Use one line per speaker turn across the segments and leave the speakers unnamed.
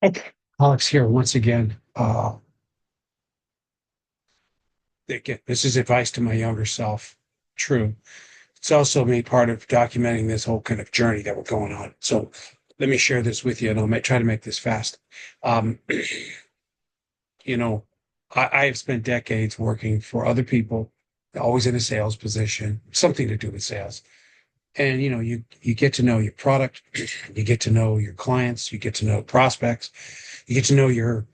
Okay. Alex here once again. Again, this is advice to my younger self. True. It's also made part of documenting this whole kind of journey that we're going on. So let me share this with you, and try to make this fast. Um, you know, I have spent decades working for other people, always in a sales position, something to do with sales. And you get to know your product, you get to know your clients, you get to know prospects, you get to know your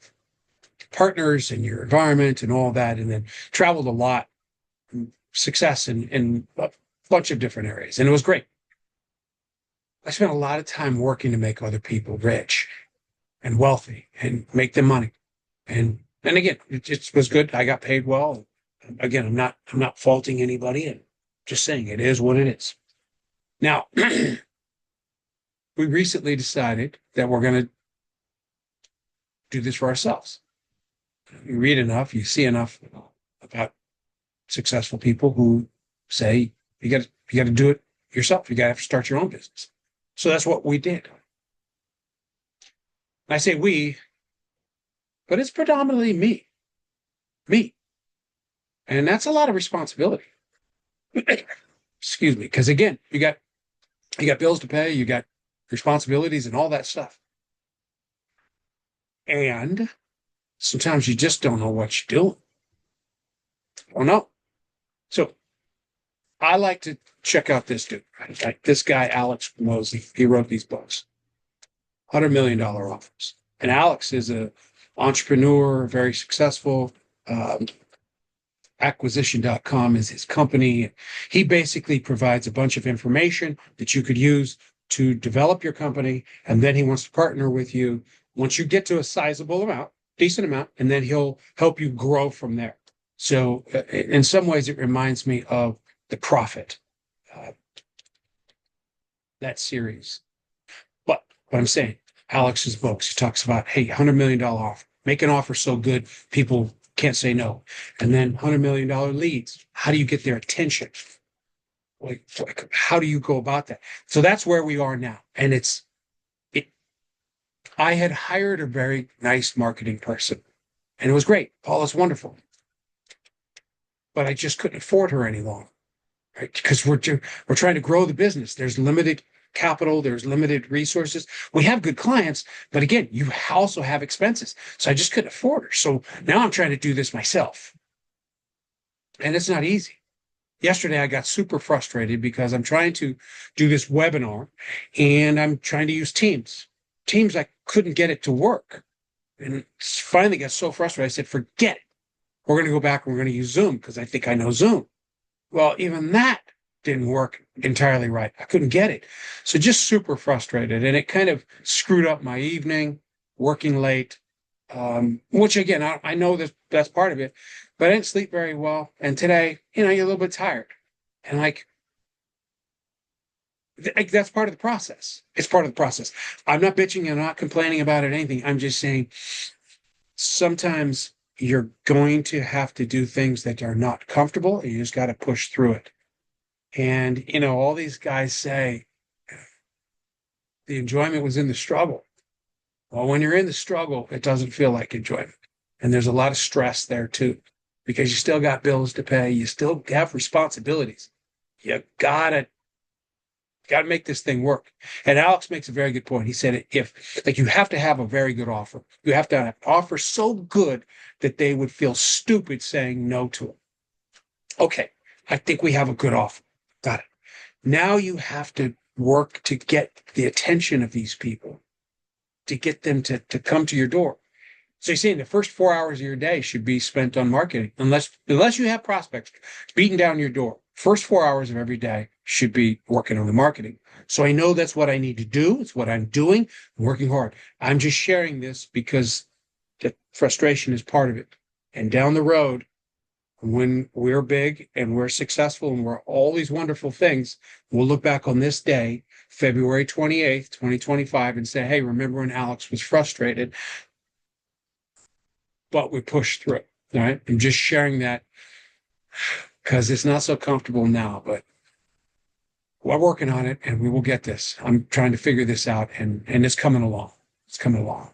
partners and your environment and all that, and then traveled a lot, success in a bunch of different areas. And it was great. I spent a lot of time working to make other people rich and wealthy and make them money. And again, it just was good. I got paid well. Again, I'm not faulting anybody and just saying it is what it is. Now, we recently decided that we're going to do this for ourselves. You read enough, you see enough about successful people who say you got to do it yourself. You got to have to start your own business. So that's what we did. I say we, but it's predominantly me, and that's a lot of responsibility. Excuse me, because again, you got bills to pay, you got responsibilities, and all that stuff, and sometimes you just don't know what you're doing. I don't know. So I like to check out this dude, right? Like this guy, Alex Mosley. He wrote these books, $100 million offers. And Alex is a entrepreneur, very successful. Um, Acquisition.com is his company. He basically provides a bunch of information that you could use to develop your company. And then he wants to partner with you once you get to a sizable amount, decent amount, and then he'll help you grow from there. So in some ways, it reminds me of The Profit, uh, that series. But what I'm saying, Alex's books, he talks about, hey, $100 million offer, make an offer so good people can't say no. And then $100 million leads. How do you get their attention? Like, how do you go about that? So that's where we are now. And it, I had hired a very nice marketing person, and it was great. Paula's wonderful, but I just couldn't afford her any longer, right? Because we're trying to grow the business. There's limited capital, there's limited resources. We have good clients, but again, you also have expenses. So I just couldn't afford her. So now I'm trying to do this myself, and it's not easy. Yesterday, I got super frustrated because I'm trying to do this webinar and I'm trying to use Teams. Teams, I couldn't get it to work. And finally got so frustrated, I said, forget it. We're going to go back and we're going to use Zoom because I think I know Zoom. Well, even that didn't work entirely right. I couldn't get it. So just super frustrated. And it kind of screwed up my evening, working late, which again, I know that that's part of it, but I didn't sleep very well. And today, you're a little bit tired. And that's part of the process. It's part of the process. I'm not bitching. I'm not complaining about it, anything. I'm just saying sometimes you're going to have to do things that are not comfortable, and you just got to push through it. And, all these guys say the enjoyment was in the struggle. Well, when you're in the struggle, it doesn't feel like enjoyment. And there's a lot of stress there too, because you still got bills to pay. You still have responsibilities. You gotta make this thing work. And Alex makes a very good point. He said if like you have to have a very good offer. You have to have an offer so good that they would feel stupid saying no to it. Okay, I think we have a good offer. Got it. Now you have to work to get the attention of these people, to get them to come to your door. So you're saying the first 4 hours of your day should be spent on marketing, unless you have prospects beating down your door. First 4 hours of every day should be working on the marketing. So I know that's what I need to do. It's what I'm doing. I'm working hard. I'm just sharing this because the frustration is part of it. And down the road, when we're big and we're successful and we're all these wonderful things, we'll look back on this day, February 28th, 2025, and say, hey, remember when Alex was frustrated, but we pushed through it. All right. I'm just sharing that because it's not so comfortable now, but we're working on it and we will get this. I'm trying to figure this out, and it's coming along. It's coming along.